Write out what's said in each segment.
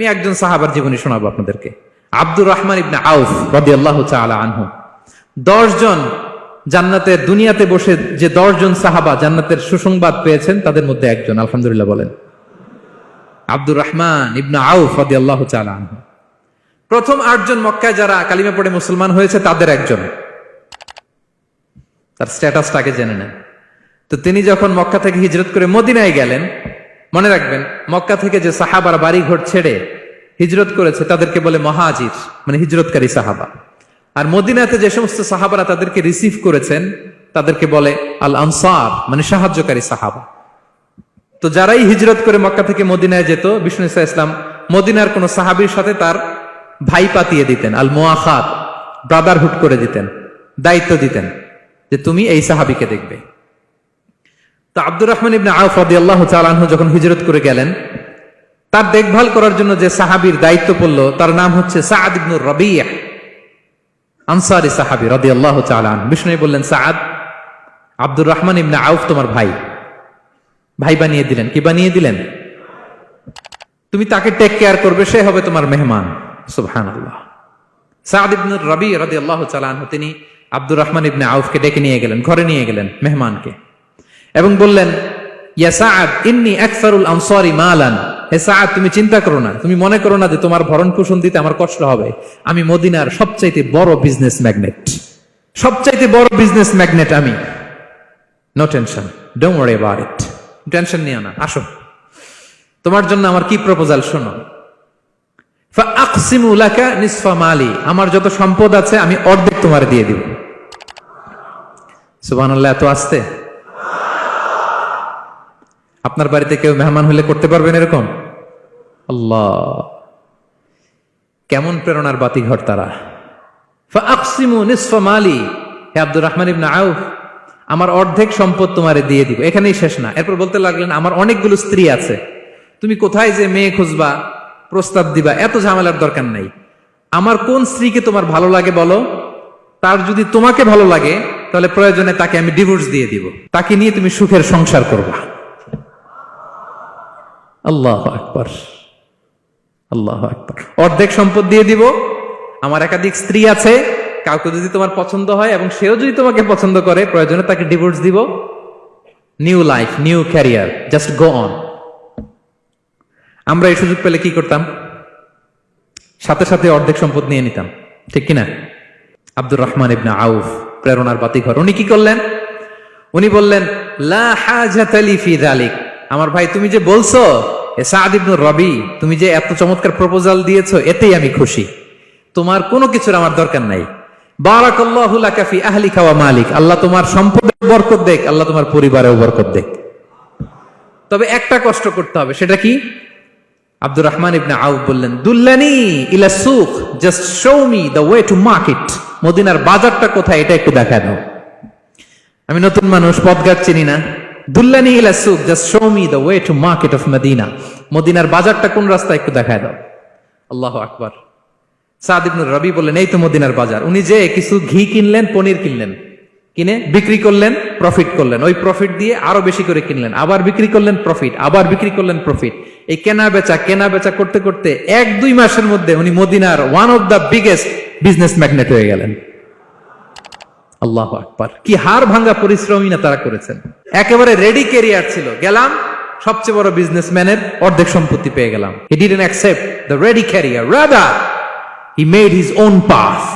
আমি একজন সাহাবার জীবনী শোনাবো আপনাদেরকে। আব্দুর রহমান ইবনে আউফ রাদিয়াল্লাহু তাআলা আনহু। 10 জন জান্নাতের দুনিয়াতে বসে যে 10 জন সাহাবা জান্নাতের সুসংবাদ পেয়েছেন তাদের মধ্যে একজন, আলহামদুলিল্লাহ বলেন। আব্দুর রহমান ইবনে আউফ রাদিয়াল্লাহু তাআলা আনহু প্রথম 8 জন মক্কায় যারা কালিমা পড়ে মুসলমান হয়েছে তাদের একজন। তার স্ট্যাটাসটাকে জেনে নেন। তো তিনি যখন মক্কা থেকে হিজরত করে মদিনায় গেলেন, মনে রাখবেন মক্কা থেকে যে সাহাবারা বাড়ি ঘর ছেড়ে হিজরত করেছে তাদেরকে বলে মহাজির, মানে হিজরতকারী সাহাবা। আর মদিনাতে যে সমস্ত সাহাবারা তাদেরকে রিসিভ করেছেন তাদেরকে বলে আল আনসার, মানে সাহায্যকারী সাহাবা। তো যারাই হিজরত করে মক্কা থেকে মদিনায় যেত, বিষ্ণু ইসলাম মদিনার কোন সাহাবীর সাথে তার ভাই পাতিয়ে দিতেন, আল মুআখাত, ব্রাদারহুড করে দিতেন, দায়িত্ব দিতেন যে তুমি এই সাহাবীকে দেখবে। তো আব্দুর রহমান ইবনে আউফ রাদিয়াল্লাহু তাআলা আনহু যখন হিজরত করে গেলেন, তার দেখভাল করার জন্য যে সাহাবীর দায়িত্ব পড়ল তার নাম হচ্ছে সাআদ ইবনে রাবিয়া, আনসারী সাহাবী রাদিয়াল্লাহু তাআলা আনহু। বিষ্ণু বললেন, সাআদ, আব্দুর রহমান ইবনে আউফ তোমার ভাই, ভাই বানিয়ে দিলেন। কি বানিয়ে দিলেন? তুমি তাকে টেক কেয়ার করবে, সে হবে তোমার মেহমান। সুবহানাল্লাহ। সাআদ ইবনে রাবি রাদিয়াল্লাহু তাআলা আনহু তিনি আব্দুর রহমান ইবনে আউফকে ডেকে নিয়ে গেলেন, ঘরে নিয়ে গেলেন মেহমানকে, এবং বললেন, ইয়া সাআদ ইন্নী আকসারুল আনসারি মালান। হে সাআদ, তুমি চিন্তা করো না, তুমি মনে করো না যে তোমার ভরণ পোষণ দিতে আমার কষ্ট হবে। আমি মদিনার সবচাইতে বড় বিজনেস ম্যাগনেট, সবচাইতে বড় বিজনেস ম্যাগনেট আমি। No tension, don't worry about it. Tension নিও না, আসো, তোমার জন্য আমার কি প্রপোজাল শোনো। ফাআকসিমু লাকা নিসফা মালি, আমার যত সম্পদ আছে আমি অর্ধেক তোমার দিয়ে দিব। সুবহানাল্লাহ। এত আসতে আপনার বাড়িতে কেউ মেহমান হলে করতে পারবেন এরকম? আল্লাহ, কেমন প্রেরণার বাতিঘর তারা। ফাআকসিমু নিসফা মালি, হে আব্দুর রহমান ইবনে আউফ, আমার অর্ধেক সম্পদ তোমারে দিয়ে দিব। এখানেই শেষ না, এরপর বলতে লাগলেন, আমার অনেকগুলো স্ত্রী আছে, তুমি কোথায় যে মেয়ে খুঁজবা, প্রস্তাব দিবা, এত ঝামেলার দরকার নাই। আমার কোন স্ত্রীকে তোমার ভালো লাগে বলো, তার যদি তোমাকে ভালো লাগে তাহলে প্রয়োজনে তাকে আমি ডিভোর্স দিয়ে দিব, তাকে নিয়ে তুমি সুখের সংসার করবা। আল্লাহু আকবার, আল্লাহু আকবার। অর্ধেক সম্পদ দিয়ে দিব, আমার একাধিক স্ত্রী আছে, কাউকে যদি তোমার পছন্দ হয় এবং সেও যদি তোমাকে পছন্দ করে প্রয়োজনে তাকে ডিভোর্স দিব। New life, new career, just go on. আমরা এই সুযোগ পেলে কি করতাম? সাথে সাথে অর্ধেক সম্পদ নিয়ে নিতাম, ঠিক কিনা? আব্দুর রহমান ইবনে আউফ প্রেরণার বাতিঘর। উনি কি করলেন? উনি বললেন, লা হাজাতা লি ফি যালিক। আমার ভাই, তুমি যে বলছো সাআদ ইবনে রাবি, তুমি যে এত চমৎকার প্রপোজাল দিয়েছো, এতেই আমি খুশি, তোমার কোনো কিছুর আমার দরকার নাই। বারাকাল্লাহু লাকা ফি আহলিকা ওয়া মালিক, আল্লাহ তোমার সম্পদে বরকত দেখ, আল্লাহ তোমার পরিবারেও বরকত দেখ। তবে একটা কষ্ট করতে হবে, সেটা কি? আব্দুর রহমান ইবনে আউফ বললেন, দুল্লানি ইলা সুক, just show me the way to market. মদিনার বাজারটা কোথায় এটা একটু দেখায় দাও। আমি নতুন মানুষ, পথঘাট চিনি না। দুল্লানি ইলা সুক, just show me the way to market of Medina. মদিনার বাজারটা কোন রাস্তা একটু দেখায় দাও। আল্লাহু আকবার। সাআদ ইবনে রাবি বললেন, এই তো মদিনার বাজার। উনি যে কিছু ঘি কিনলেন, পনির কিনলেন, কিনে বিক্রি করলেন, প্রফিট করলেন। ওই প্রফিট দিয়ে আরো বেশি করে কিনলেন, আবার বিক্রি করলেন, প্রফিট, আবার বিক্রি করলেন, প্রফিট। এই কেনা বেচা করতে করতে 1-2 মাসের মধ্যে উনি মদিনার one of the biggest business magnate হয়ে গেলেন। আল্লাহু আকবার। কি হাড় ভাঙ্গা পরিশ্রমই না তারা করেছেন। একেবারে রেডি ক্যারিয়ার ছিল, গেলাম সবচেয়ে বড় বিজনেসম্যানের অর্ধেক সম্পত্তি পেয়ে গেলাম। He didn't accept the ready career, rather he made his own path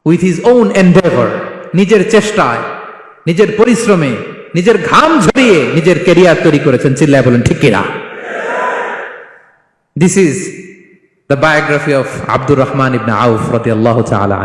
with his own endeavor. নিজের চেষ্টায়, নিজের পরিশ্রমে, নিজের ঘাম ঝরিয়ে নিজের ক্যারিয়ার তৈরি করেছেন। চিল্লায় বলেন ঠিক কিনা? This is the biography of Abdul Rahman ibn Auf radiyallahu ta'ala.